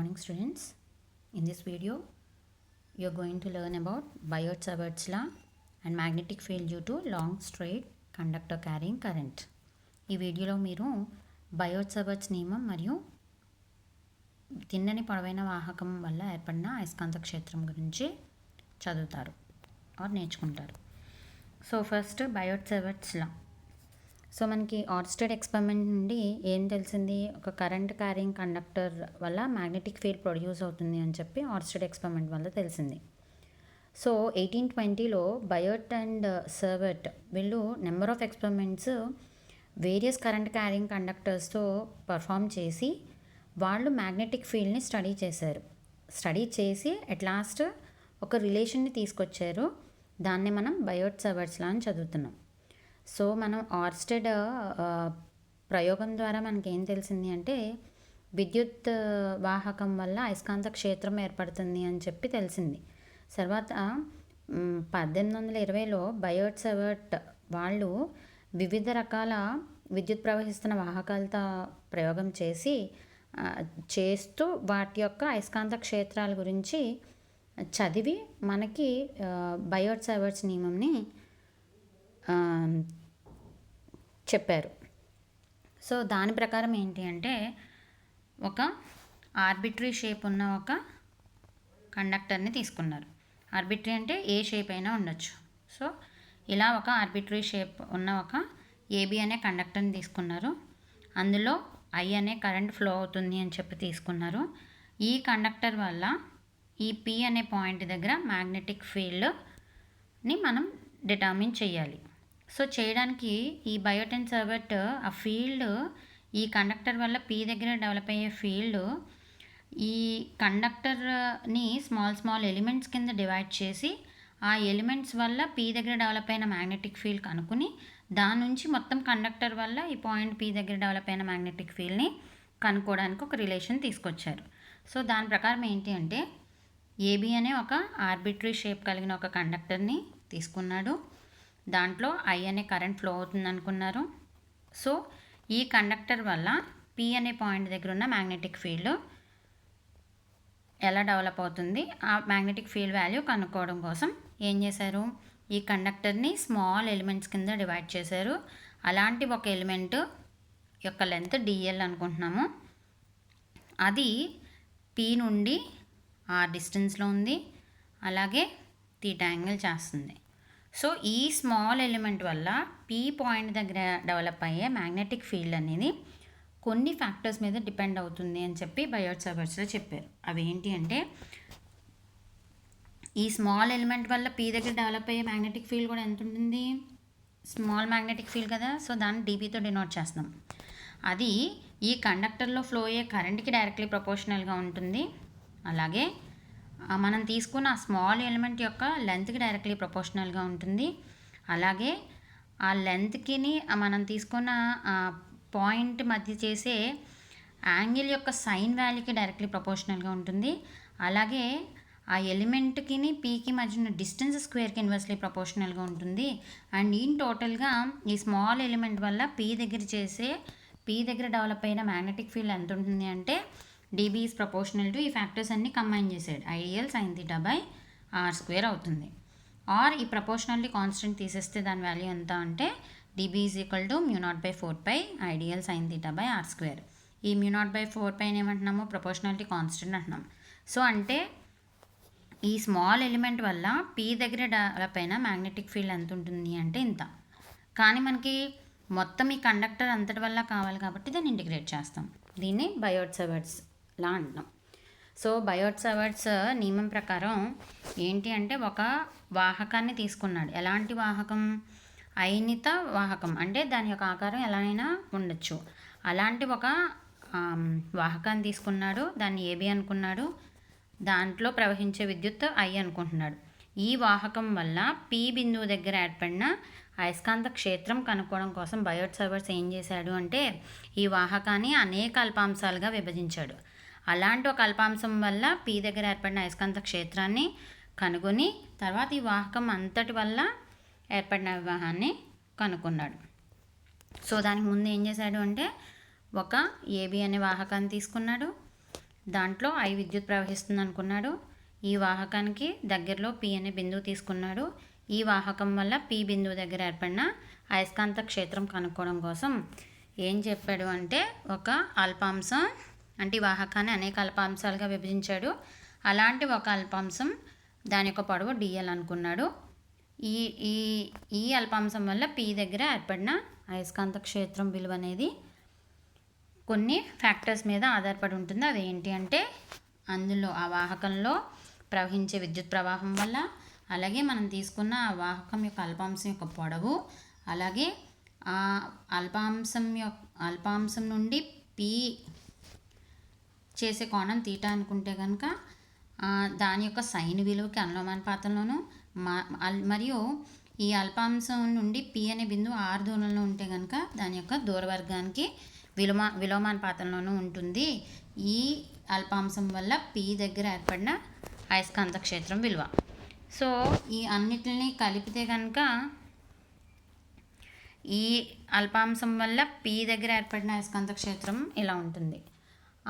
morning students. In this video you are going to learn about Biot-Savart's law and magnetic field due to long straight conductor carrying current. ఈ వీడియోలో మీరు బయోట్-సవర్ట్స్ నియమం మరియు తిన్నని పొడవైన వాహకం వల్ల ఏర్పడిన అయస్కాంత క్షేత్రం గురించి చదువుతారు ఆర్ నేర్చుకుంటారు. సో ఫస్ట్ బయోట్-సవర్ట్స్ లా. సో మనకి ఆర్స్టెడ్ ఎక్స్పెరిమెంట్ నుండి ఏం తెలిసింది, ఒక కరెంట్ క్యారింగ్ కండక్టర్ వల్ల మ్యాగ్నెటిక్ ఫీల్డ్ ప్రొడ్యూస్ అవుతుంది అని చెప్పి ఆర్స్టెడ్ ఎక్స్పెరిమెంట్ వల్ల తెలిసింది. సో 1820లో బయోట్ అండ్ సర్వర్ట్ వీళ్ళు number of experiments various current carrying కండక్టర్స్తో పర్ఫామ్ చేసి వాళ్ళు మ్యాగ్నెటిక్ ఫీల్డ్ని స్టడీ చేసి అట్ లాస్ట్ ఒక రిలేషన్ని తీసుకొచ్చారు. దాన్ని మనం బయోట్-సవర్ట్స్ లా అని చదువుతున్నాం. సో మనం ఆర్స్టెడ్ ప్రయోగం ద్వారా మనకేం తెలిసింది అంటే విద్యుత్ వాహకం వల్ల అయస్కాంత క్షేత్రం ఏర్పడుతుంది అని చెప్పి తెలిసింది. తర్వాత 1820లో బయోట్-సవర్ట్ వాళ్ళు వివిధ రకాల విద్యుత్ ప్రవహిస్తున్న వాహకాలతో ప్రయోగం చేస్తూ వాటి యొక్క అయస్కాంత క్షేత్రాల గురించి చదివి మనకి బయోట్-సవర్ట్స్ నియమంని చెప్పారు. సో దాని ప్రకారం ఏంటి అంటే ఒక ఆర్బిటరీ షేప్ ఉన్న ఒక కండక్టర్ని తీసుకున్నారు. ఆర్బిటరీ అంటే ఏ షేప్ అయినా ఉండొచ్చు. సో ఇలా ఒక ఆర్బిటరీ షేప్ ఉన్న ఒక ఏబి అనే కండక్టర్ని తీసుకున్నారు. అందులో ఐ అనే కరెంట్ ఫ్లో అవుతుంది అని చెప్పి తీసుకున్నారు. ఈ కండక్టర్ వల్ల ఈ పి అనే పాయింట్ దగ్గర మ్యాగ్నెటిక్ ఫీల్డ్ని మనం డిటర్మిన్ చేయాలి. సో చేయడానికి ఈ బయోట్ అండ్ సర్వర్ట్ ఆ ఫీల్డ్ ఈ కండక్టర్ వల్ల పి దగ్గర డెవలప్ అయ్యే ఫీల్డ్ ఈ కండక్టర్ని స్మాల్ ఎలిమెంట్స్ కింద డివైడ్ చేసి ఆ ఎలిమెంట్స్ వల్ల పి దగ్గర డెవలప్ అయిన మ్యాగ్నెటిక్ ఫీల్డ్ కనుక్కుని దాని నుంచి మొత్తం కండక్టర్ వల్ల ఈ పాయింట్ పి దగ్గర డెవలప్ అయిన మ్యాగ్నెటిక్ ఫీల్డ్ని కనుక్కోవడానికి ఒక రిలేషన్ తీసుకొచ్చారు. సో దాని ప్రకారం ఏంటి అంటే ఏబి అనే ఒక ఆర్బిటరీ షేప్ కలిగిన ఒక కండక్టర్ని తీసుకున్నాడు. దాంట్లో ఐ అనే కరెంట్ ఫ్లో అవుతుంది అనుకున్నారు. సో ఈ కండక్టర్ వల్ల పి అనే పాయింట్ దగ్గర ఉన్న మ్యాగ్నెటిక్ ఫీల్డ్ ఎలా డెవలప్ అవుతుంది, ఆ మ్యాగ్నెటిక్ ఫీల్డ్ వాల్యూ కనుక్కోవడం కోసం ఏం చేశారు, ఈ కండక్టర్ని స్మాల్ ఎలిమెంట్స్ కింద డివైడ్ చేశారు. అలాంటి ఒక ఎలిమెంట్ యొక్క లెంత్ డిఎల్ అనుకుంటున్నాము. అది పి నుండి ఆ డిస్టెన్స్లో ఉంది, అలాగే థీటా యాంగిల్ చేస్తుంది. సో ఈ స్మాల్ ఎలిమెంట్ వల్ల పి పాయింట్ దగ్గర డెవలప్ అయ్యే మ్యాగ్నెటిక్ ఫీల్డ్ అనేది కొన్ని ఫ్యాక్టర్స్ మీద డిపెండ్ అవుతుంది అని చెప్పి బయోట్-సవర్ట్స్లో చెప్పారు. అవి ఏంటి అంటే ఈ స్మాల్ ఎలిమెంట్ వల్ల పి దగ్గర డెవలప్ అయ్యే మ్యాగ్నెటిక్ ఫీల్డ్ కూడా ఎంత ఉంటుంది, స్మాల్ మ్యాగ్నెటిక్ ఫీల్డ్ కదా. సో దాన్ని డీబీతో డినోట్ చేస్తాం. అది ఈ కండక్టర్లో ఫ్లో అయ్యే కరెంట్కి డైరెక్ట్లీ ప్రపోర్షనల్గా ఉంటుంది. అలాగే మనం తీసుకున్న ఆ స్మాల్ ఎలిమెంట్ యొక్క లెంత్కి డైరెక్ట్లీ ప్రపోర్షనల్గా ఉంటుంది. అలాగే ఆ లెంత్కి మనం తీసుకున్న పాయింట్ మధ్య చేసే యాంగిల్ యొక్క సైన్ వాల్యూకి డైరెక్ట్లీ ప్రపోర్షనల్గా ఉంటుంది. అలాగే ఆ ఎలిమెంట్కి పీకి మధ్య ఉన్న డిస్టెన్స్ స్క్వేర్కి ఇన్వర్స్లీ ప్రపోర్షనల్గా ఉంటుంది. అండ్ ఇన్ టోటల్గా ఈ స్మాల్ ఎలిమెంట్ వల్ల పీ దగ్గర డెవలప్ అయిన మ్యాగ్నెటిక్ ఫీల్డ్ ఎంత ఉంటుంది అంటే dB ఈజ్ ప్రపోర్షనల్ టు ఈ ఫ్యాక్టర్స్ అన్ని కంబైన్ చేసాడు. I d l sine theta by R square అవుతుంది. ఆర్ ఈ ప్రపోర్షనల్లీ కాన్స్టెంట్ తీసేస్తే దాని వాల్యూ ఎంత అంటే dB is equal to μ0/4π I d l sine theta by R square. ఈ μ0/4π ఏమంటున్నాము, ప్రపోర్షనాలిటీ కాన్స్టెంట్ అంటున్నాం. సో అంటే ఈ స్మాల్ ఎలిమెంట్ వల్ల పి దగ్గర డెవలప్ అయిన మ్యాగ్నెటిక్ ఫీల్డ్ ఎంత ఉంటుంది అంటే ఇంత. కానీ మనకి మొత్తం ఈ కండక్టర్ అంతటి వల్ల కావాలి కాబట్టి దాన్ని ఇంటిగ్రేట్ చేస్తాం. దీన్ని బయోట్-సవర్ట్స్ లా అంటున్నాం. సో బయోట్-సవర్ట్స్ నియమం ప్రకారం ఏంటి అంటే ఒక వాహకాన్ని తీసుకున్నాడు. ఎలాంటి వాహకం, అయనిత వాహకం అంటే దాని యొక్క ఆకారం ఎలా అయినా ఉండొచ్చు. అలాంటి ఒక వాహకాన్ని తీసుకున్నాడు, దాన్ని ఏబి అనుకున్నాడు. దాంట్లో ప్రవహించే విద్యుత్ ఐ అనుకుంటున్నాడు. ఈ వాహకం వల్ల పి బిందువు దగ్గర ఏర్పడిన అయస్కాంత క్షేత్రం కనుక్కోవడం కోసం బయోట్-సవర్ట్స్ ఏం చేశాడు అంటే ఈ వాహకాన్ని అనేక అల్పాంశాలుగా విభజించాడు. అలాంటి ఒక అల్పాంశం వల్ల పి దగ్గర ఏర్పడిన అయస్కాంత క్షేత్రాన్ని కనుగొని తర్వాత ఈ వాహకం అంతటి వల్ల ఏర్పడిన వివాహాన్ని కనుక్కున్నాడు. సో దానికి ముందు ఏం చేశాడు అంటే ఒక ఏబి అనే వాహకాన్ని తీసుకున్నాడు. దాంట్లో I విద్యుత్ ప్రవహిస్తుంది అనుకున్నాడు. ఈ వాహకానికి దగ్గరలో P అనే బిందువు తీసుకున్నాడు. ఈ వాహకం వల్ల P బిందువు దగ్గర ఏర్పడిన అయస్కాంత క్షేత్రం కనుక్కోవడం కోసం ఏం చెప్పాడు అంటే, ఒక అల్పాంశం అంటే ఈ వాహకాన్ని అనేక అల్పాంశాలుగా విభజించాడు. అలాంటి ఒక అల్పాంశం దాని యొక్క పొడవు dl అనుకున్నాడు. ఈ ఈ ఈ అల్పాంశం వల్ల P దగ్గర ఏర్పడిన అయస్కాంత క్షేత్రం విలువ అనేది కొన్ని ఫ్యాక్టర్స్ మీద ఆధారపడి ఉంటుంది. అవి ఏంటి అంటే, అందులో ఆ వాహకంలో ప్రవహించే విద్యుత్ ప్రవాహం వల్ల, అలాగే మనం తీసుకున్న ఆ వాహకం యొక్క అల్పాంశం యొక్క పొడవు, అలాగే ఆ అల్పాంశం నుండి P చేసే కోణం తీటా అనుకుంటే కనుక దాని యొక్క సైన్ విలువకి అనులోమానుపాతంలోను, మరియు ఈ అల్పాంశం నుండి P అనే బిందువు r దూరంలో ఉంటే కనుక దాని యొక్క దూరవర్గానికి విలోమానుపాతంలోనూ ఉంటుంది. ఈ అల్పాంశం వల్ల P దగ్గర ఏర్పడిన అయస్కాంత క్షేత్రం విలువ. సో ఈ అన్నిటిని కలిపితే కనుక ఈ అల్పాంశం వల్ల P దగ్గర ఏర్పడిన అయస్కాంత క్షేత్రం ఇలా ఉంటుంది.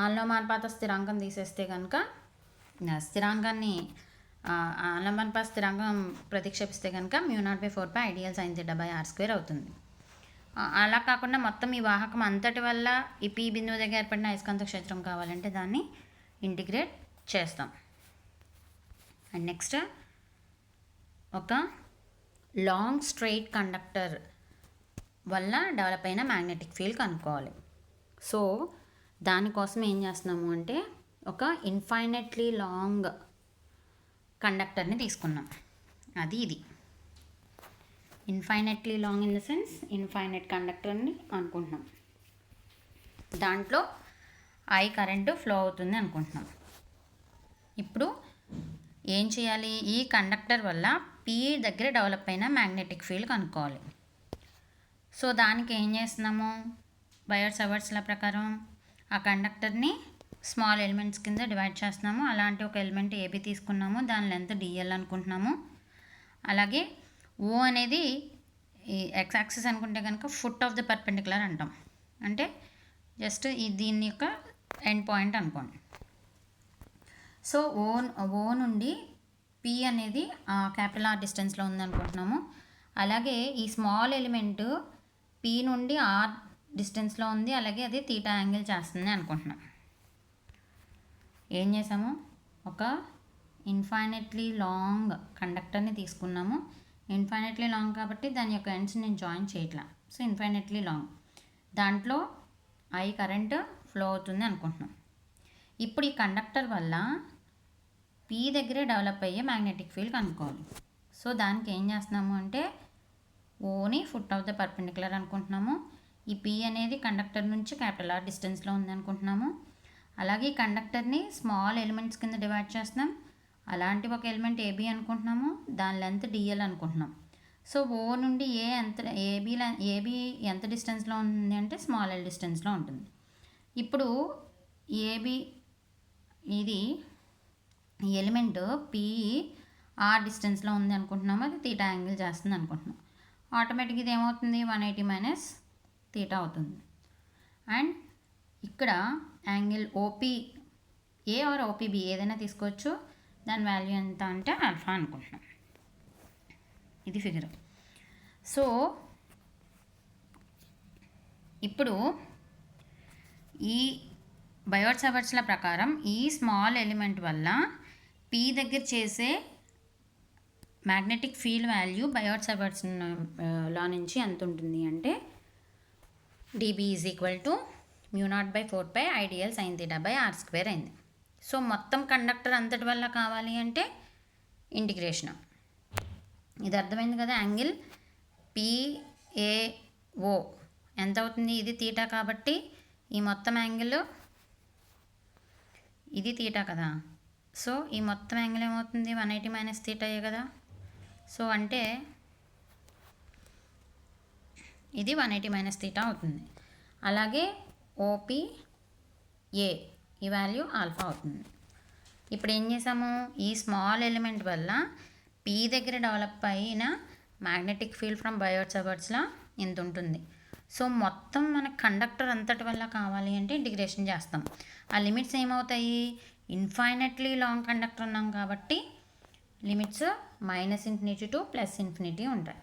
అనులోమానుపాత స్థిరాంకం తీసేస్తే కనుక స్థిరాంకాన్ని అనులోమానుపాత స్థిరాంకం ప్రతిక్షేపిస్తే కనుక μ0/4π IDL sin θ/r² అవుతుంది. అలా కాకుండా మొత్తం ఈ వాహకం అంతటి వల్ల ఈ P బిందువు దగ్గర ఏర్పడిన అయస్కాంత క్షేత్రం కావాలంటే దాన్ని ఇంటిగ్రేట్ చేస్తాం. అండ్ నెక్స్ట్, ఒక లాంగ్ స్ట్రెయిట్ కండక్టర్ వల్ల డెవలప్ అయిన మ్యాగ్నెటిక్ ఫీల్డ్ కనుక్కోవాలి. సో దానికోసం ఏం చేస్తున్నాము అంటే, ఒక ఇన్ఫైనెట్లీ లాంగ్ కండక్టర్ని తీసుకున్నాం. అది ఇది infinitely long in the sense infinite కండక్టర్ని అనుకుంటున్నాం. దాంట్లో I కరెంటు ఫ్లో అవుతుంది అనుకుంటున్నాం. ఇప్పుడు ఏం చేయాలి, ఈ కండక్టర్ వల్ల P దగ్గర డెవలప్ అయిన మ్యాగ్నెటిక్ ఫీల్డ్ కనుక్కోవాలి. సో దానికి ఏం చేస్తున్నాము, బయోట్-సవర్ట్స్ లా ప్రకారం ఆ కండక్టర్ని స్మాల్ ఎలిమెంట్స్ కింద డివైడ్ చేస్తున్నాము. అలాంటి ఒక ఎలిమెంట్ AB తీసుకున్నాము, దాని లెంత్ dl అనుకుంటున్నాము. అలాగే O అనేది ఈ x యాక్సిస్ అనుకుంటే కనుక ఫుట్ ఆఫ్ ద పర్పెండిక్యులర్ అంటాం. అంటే జస్ట్ దీని యొక్క ఎండ్ పాయింట్ అనుకోండి. సో O నుండి P అనేది క్యాపిటల్ R డిస్టెన్స్లో ఉందనుకుంటున్నాము. అలాగే ఈ స్మాల్ ఎలిమెంట్ P నుండి R డిస్టెన్స్లో ఉంది, అలాగే అది తీటా యాంగిల్ చేస్తుంది అనుకుంటున్నాం. ఏం చేసాము, ఒక ఇన్ఫైనెట్లీ లాంగ్ కండక్టర్ని తీసుకున్నాము. ఇన్ఫైనెట్లీ లాంగ్ కాబట్టి దాని యొక్క ఎండ్స్ నేను జాయిన్ చేయట్లా. సో ఇన్ఫైనెట్లీ లాంగ్, దాంట్లో I కరెంట్ ఫ్లో అవుతుంది అనుకుంటున్నాం. ఇప్పుడు ఈ కండక్టర్ వల్ల P దగ్గరే డెవలప్ అయ్యే మ్యాగ్నెటిక్ ఫీల్డ్ కనుక్కోవాలి. సో దానికి ఏం చేస్తున్నాము అంటే, ఓని ఫుట్ ఆఫ్ ద పర్పెండిక్యులర్ అనుకుంటున్నాము. ఈ P అనేది కండక్టర్ నుంచి క్యాపిటల్ R డిస్టెన్స్లో ఉంది అనుకుంటున్నాము. అలాగే ఈ కండక్టర్ని స్మాల్ ఎలిమెంట్స్ కింద డివైడ్ చేస్తున్నాం. అలాంటి ఒక ఎలిమెంట్ AB అనుకుంటున్నాము, దాని లెంత్ dl అనుకుంటున్నాం. సో O నుండి AB ఎంత డిస్టెన్స్లో ఉంది అంటే స్మాల్ l డిస్టెన్స్లో ఉంటుంది. ఇప్పుడు AB ఇది ఈ ఎలిమెంట్ P R డిస్టెన్స్లో ఉంది అనుకుంటున్నాము, అది తీటా యాంగిల్ చేస్తుంది అనుకుంటున్నాం. ఆటోమేటిక్గా ఇది ఏమవుతుంది, 180 - తీటా అవుతుంది. అండ్ ఇక్కడ యాంగిల్ OPA ఆర్ OPB ఏదైనా తీసుకోవచ్చు. దాని వాల్యూ ఎంత అంటే ఆల్ఫా అనుకుంటున్నాం. ఇది ఫిగర్. సో ఇప్పుడు ఈ బయోట్-సవర్ట్స్ల ప్రకారం ఈ స్మాల్ ఎలిమెంట్ వల్ల P దగ్గర చేసే మ్యాగ్నెటిక్ ఫీల్డ్ వాల్యూ బయోట్-సవర్ట్స్ లా నుంచి ఎంత ఉంటుంది అంటే, dB = μ0/4π IDL sin θ/r² అయింది. సో మొత్తం కండక్టర్ అంతటి వల్ల కావాలి అంటే ఇంటిగ్రేషన్. ఇది అర్థమైంది కదా. యాంగిల్ PAO ఎంత అవుతుంది, ఇది తీటా కాబట్టి ఈ మొత్తం యాంగిల్ ఇది తీటా కదా. సో ఈ మొత్తం యాంగిల్ ఏమవుతుంది, 180 - తీటాయే కదా. సో అంటే ఇది 180 - తీటా అవుతుంది. అలాగే OPA ఈ వాల్యూ ఆల్ఫా అవుతుంది. ఇప్పుడు ఏం చేసాము, ఈ స్మాల్ ఎలిమెంట్ వల్ల P దగ్గర డెవలప్ అయిన మ్యాగ్నెటిక్ ఫీల్డ్ ఫ్రమ్ బయోట్-సవర్ట్స్లా ఇంత ఉంటుంది. సో మొత్తం మన కండక్టర్ అంతటి వల్ల కావాలి అంటే ఇంటిగ్రేషన్ చేస్తాం. ఆ లిమిట్స్ ఏమవుతాయి, ఇన్ఫైనెట్లీ లాంగ్ కండక్టర్ ఉన్నాం కాబట్టి లిమిట్స్ -∞ టు +∞ ఉంటాయి.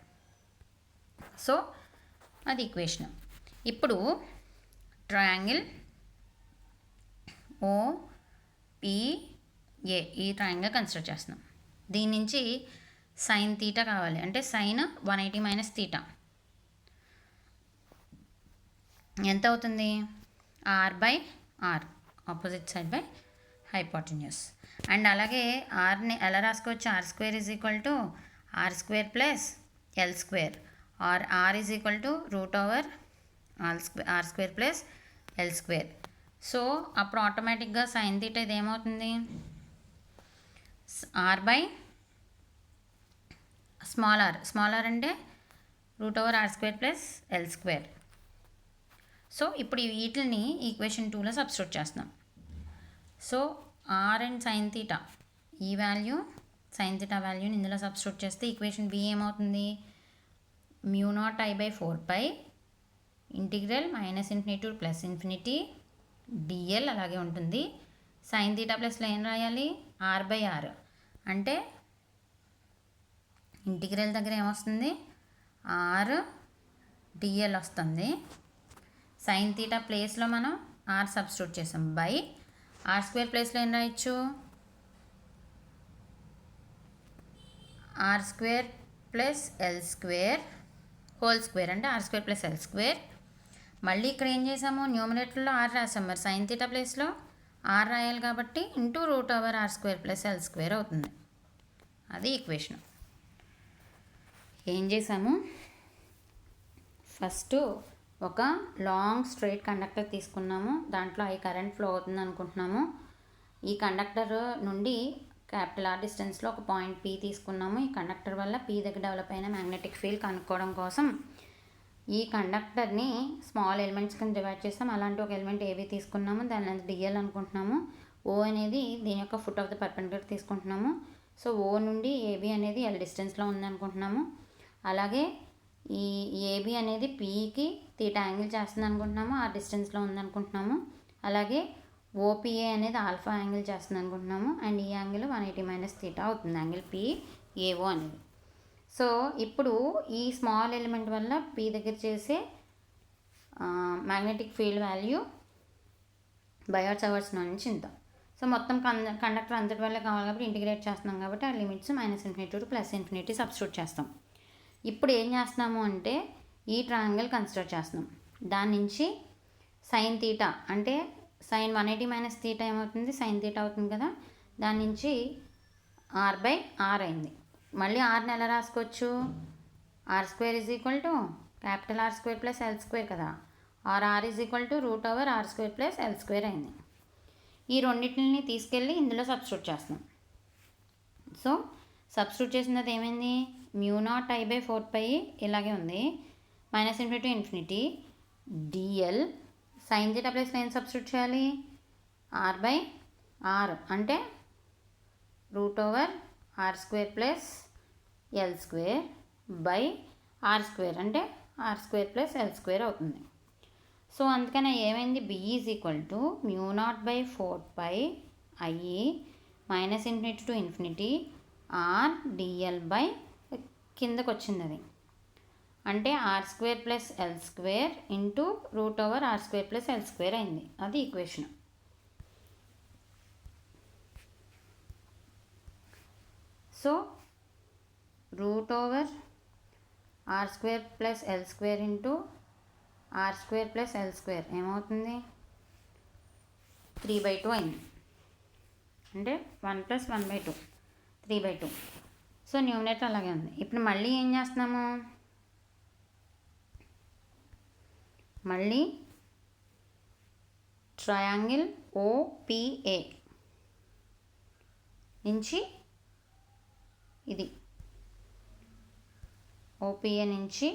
సో అది ఈక్వేషన్. ఇప్పుడు ట్రయాంగిల్ OPA ఈ ట్రయాంగిల్ కన్సిడర్ చేస్తున్నాం. దీని నుంచి sin θ కావాలి, అంటే sin 180 - θ ఎంత అవుతుంది, R/R, opposite side by hypotenuse. And అలాగే ఆర్ని ఎలా రాసుకోవచ్చు, R² R² + L² are R √R² + L². So అప్పుడు ఆటోమేటిక్గా sin θ ఇది ఏమవుతుంది, స్మాల్ r అంటే √R² + L². సో ఇప్పుడు వీటిని ఈక్వేషన్ 2లో సబ్స్టిట్యూట్ చేస్తున్నాం. సో R అండ్ sin θ ఈ వాల్యూ, sin θ వాల్యూని ఇందులో సబ్స్టిట్యూట్ చేస్తే ఈక్వేషన్ B ఏమవుతుంది, μ0I/4π ఇంటిగ్రల్ -∞ టు +∞ dl అలాగే ఉంటుంది. sin θ ప్లస్లో ఏం రాయాలి, R/R, అంటే ఇంటిగ్రల్ దగ్గర ఏమొస్తుంది, R dl వస్తుంది. sin θ ప్లేస్లో మనం R సబ్స్టిట్యూట్ చేసాం, బై R² ప్లేస్లో ఏం రాయొచ్చు, R² + L² హోల్ స్క్వేర్, అంటే R² + L². మళ్ళీ ఇక్కడ ఏం చేసాము, న్యూమరేటర్లో R రాసాం, మరి sin θ ప్లేస్లో R రాయాలి కాబట్టి √R² + L² అవుతుంది. అది ఈక్వేషన్. ఏం చేసాము, ఫస్ట్ ఒక లాంగ్ స్ట్రైట్ కండక్టర్ తీసుకున్నాము, దాంట్లో I కరెంట్ ఫ్లో అవుతుంది అనుకుంటున్నాము. ఈ కండక్టర్ నుండి R డిస్టెన్స్లో ఒక పాయింట్ P తీసుకున్నాము. ఈ కండక్టర్ వల్ల P దగ్గర డెవలప్ అయిన మ్యాగ్నెటిక్ ఫీల్డ్ కనుక్కోవడం కోసం ఈ కండక్టర్ని స్మాల్ ఎలిమెంట్స్ కింద డివైడ్ చేస్తాం. అలాంటి ఒక ఎలిమెంట్ AB తీసుకున్నాము, దాని లెంత్ dl అనుకుంటున్నాము. O అనేది దీని యొక్క ఫుట్ ఆఫ్ ద పర్పెండిక్యులర్ తీసుకుంటున్నాము. సో O నుండి AB అనేది L డిస్టెన్స్లో ఉంది అనుకుంటున్నాము. అలాగే ఈ AB అనేది Pకి θ యాంగిల్ చేస్తుంది అనుకుంటున్నాము, ఆ డిస్టెన్స్లో ఉంది అనుకుంటున్నాము. అలాగే OPA అనేది ఆల్ఫా యాంగిల్ చేస్తుంది అనుకుంటున్నాము, అండ్ ఈ యాంగిల్ 180 - θ అవుతుంది, యాంగిల్ PAO అనేది. సో ఇప్పుడు ఈ స్మాల్ ఎలిమెంట్ వల్ల P దగ్గర చేసే మ్యాగ్నెటిక్ ఫీల్డ్ వాల్యూ బయోట్-సావర్ట్స్ నుంచి ఇంత. సో మొత్తం కండక్టర్ అంతటి వల్ల కావాలి కాబట్టి ఇంటిగ్రేట్ చేస్తున్నాం కాబట్టి ఆ లిమిట్స్ -∞ టు +∞ సబ్స్టిట్యూట్ చేస్తాం. ఇప్పుడు ఏం చేస్తున్నాము అంటే ఈ ట్రయాంగిల్ కన్సిడర్ చేస్తున్నాం. దాని నుంచి sin θ అంటే sin 180 - θ ఏమవుతుంది, sin θ అవుతుంది కదా, దాని నుంచి R/R అయింది. మళ్ళీ Rని ఎలా రాసుకోవచ్చు, R² R² + L² కదా, ఆర్ R √R² + L² అయింది. ఈ రెండింటిని తీసుకెళ్ళి ఇందులో సబ్స్టిట్యూట్ చేస్తున్నాం. సో సబ్స్టిట్యూట్ చేసినది ఏమైంది, μ0I/4π ఇలాగే ఉంది, -∞ to dl. sin θ ప్లేస్లో ఏం సబ్స్టిట్యూట్ చేయాలి, R/R అంటే √R² + L² బై R² అంటే R² + L² అవుతుంది. సో అందుకనే ఏమైంది, B μ0/4π I -∞ to R dl by కిందకు వచ్చింది అది, అంటే R² + L² into √R² + L² అయింది. అది equation. So √R² + L² into R² + L² ఏమవుతుంది, 3/2 అయింది, అంటే 1 + 1/2 3/2. సో న్యూమరేటర్ అలాగే ఉంది. ఇప్పుడు మళ్ళీ ఏం చేస్తున్నాము, మళ్ళీ ట్రయాంగిల్ OPA నుంచి ఇది OPA నుంచి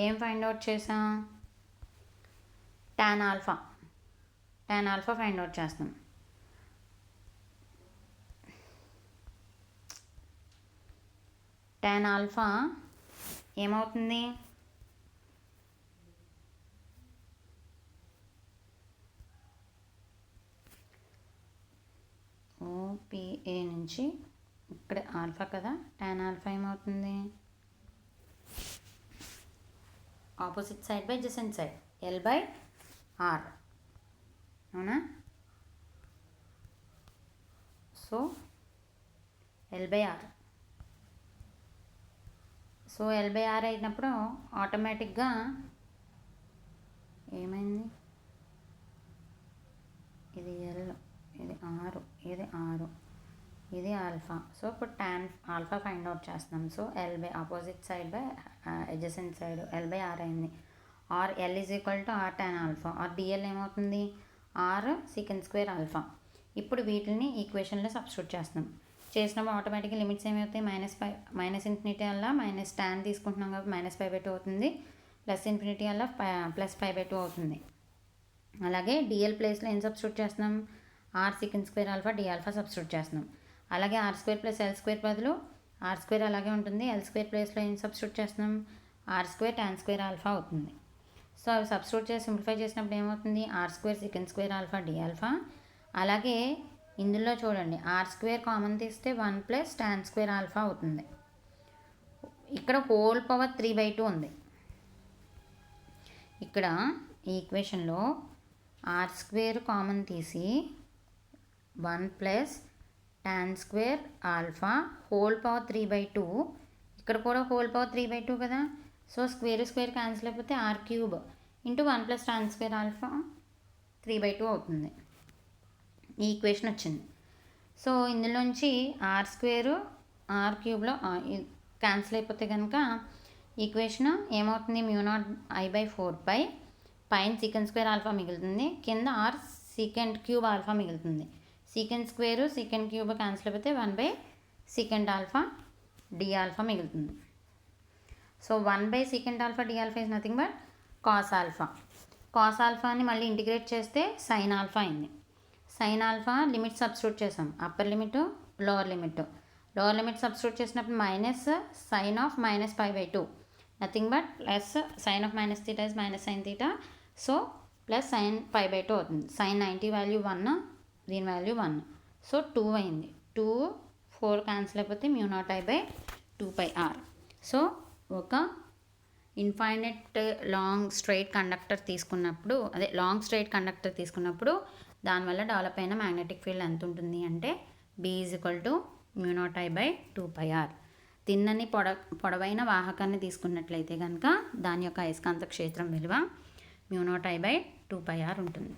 ఏం ఫైండ్ అవుట్ చేసాం, tan ఆల్ఫా ఫైండ్ అవుట్ చేస్తాం. tan ఆల్ఫా ఏమవుతుంది, పిఏ నుంచి ఇక్కడ ఆల్ఫా కదా, tan ఆల్ఫా ఏమవుతుంది, opposite side by adjacent side L/R, అవునా. సో L/R, సో L/R అయినప్పుడు ఆటోమేటిక్గా ఏమైంది, ఇది L, ఇది R, ఇది R, ఇది ఆల్ఫా. సో ఇప్పుడు tan ఆల్ఫా ఫైండ్ అవుట్ చేస్తున్నాం. So opposite side by adjacent side L/R అయింది. Or L is equal to R tan alpha, or dL ఏమవుతుంది, R sec² ఆల్ఫా. ఇప్పుడు వీటిని ఈక్వేషన్లో సబ్స్టిట్యూట్ చేస్తున్నాం. చేసినప్పుడు ఆటోమేటిక్గా లిమిట్స్ ఏమవుతాయి, -∞ వల్ల tan తీసుకుంటున్నాం కాబట్టి -π/2 అవుతుంది, +∞ వల్ల +π/2 అవుతుంది. అలాగే డిఎల్ ప్లేస్లో ఏం సబ్స్టిట్యూట్ చేస్తున్నాం, R sec² alpha d alpha substitute చేస్తున్నాం. అలాగే R² + L² బదులు R² అలాగే ఉంటుంది, L² ప్లేస్లో ఏం సబ్స్టిట్యూట్ చేస్తున్నాం, R² tan² ఆల్ఫా అవుతుంది. సో అవి సబ్స్టిట్యూట్ చేసి సింప్లిఫై చేసినప్పుడు ఏమవుతుంది, R² sec² alpha d alpha. అలాగే ఇందులో చూడండి R² కామన్ తీస్తే 1 + tan² ఆల్ఫా అవుతుంది. ఇక్కడ హోల్ పవర్ 3/2 ఉంది. ఇక్కడ ఈ ఈక్వేషన్లో R² కామన్ తీసి 1 + tan² ఆల్ఫా హోల్ పవర్ 3/2, ఇక్కడ కూడా హోల్ పవర్ 3/2 కదా. సో స్క్వేర్ క్యాన్సిల్ అయిపోతే R³ × 1 + tan² ఆల్ఫా 3/2 అవుతుంది. ఈ ఈక్వేషన్ వచ్చింది. సో ఇందులోంచి R² R³ క్యాన్సిల్ అయిపోతే కనుక ఈక్వేషన్ ఏమవుతుంది, μ0I/4 పైన sec² ఆల్ఫా మిగులుతుంది, కింద R sec³ ఆల్ఫా మిగులుతుంది. sec² క్యాన్సిల్ అయిపోతే 1/sec ఆల్ఫా డి ఆల్ఫా మిగులుతుంది. So 1/sec alpha d alpha is nothing but cos alpha. Cos ఆల్ఫాని మళ్ళీ ఇంటిగ్రేట్ చేస్తే సైన్ ఆల్ఫా అయింది. సైన్ ఆల్ఫా లిమిట్ సబ్స్టిట్యూట్ చేసాం, upper limit lower limit. Lower limit substitute చేసినప్పుడు -sin of -π/2 nothing but sin of -θ is -sin θ, so +sin π/2 అవుతుంది. sin 90 value 1, దీని value 1, so 2 అయింది. 2 4 cancel అయిపోతే μ0I/2πr. సో ఒక infinite long straight conductor తీసుకున్నప్పుడు దానివల్ల develop అయిన మ్యాగ్నెటిక్ ఫీల్డ్ ఎంత ఉంటుంది అంటే B = μ0I/2πr. తిన్నని పొడవైన వాహకాన్ని తీసుకున్నట్లయితే కనుక దాని యొక్క అయస్కాంత క్షేత్రం విలువ μ0I/2πr ఉంటుంది.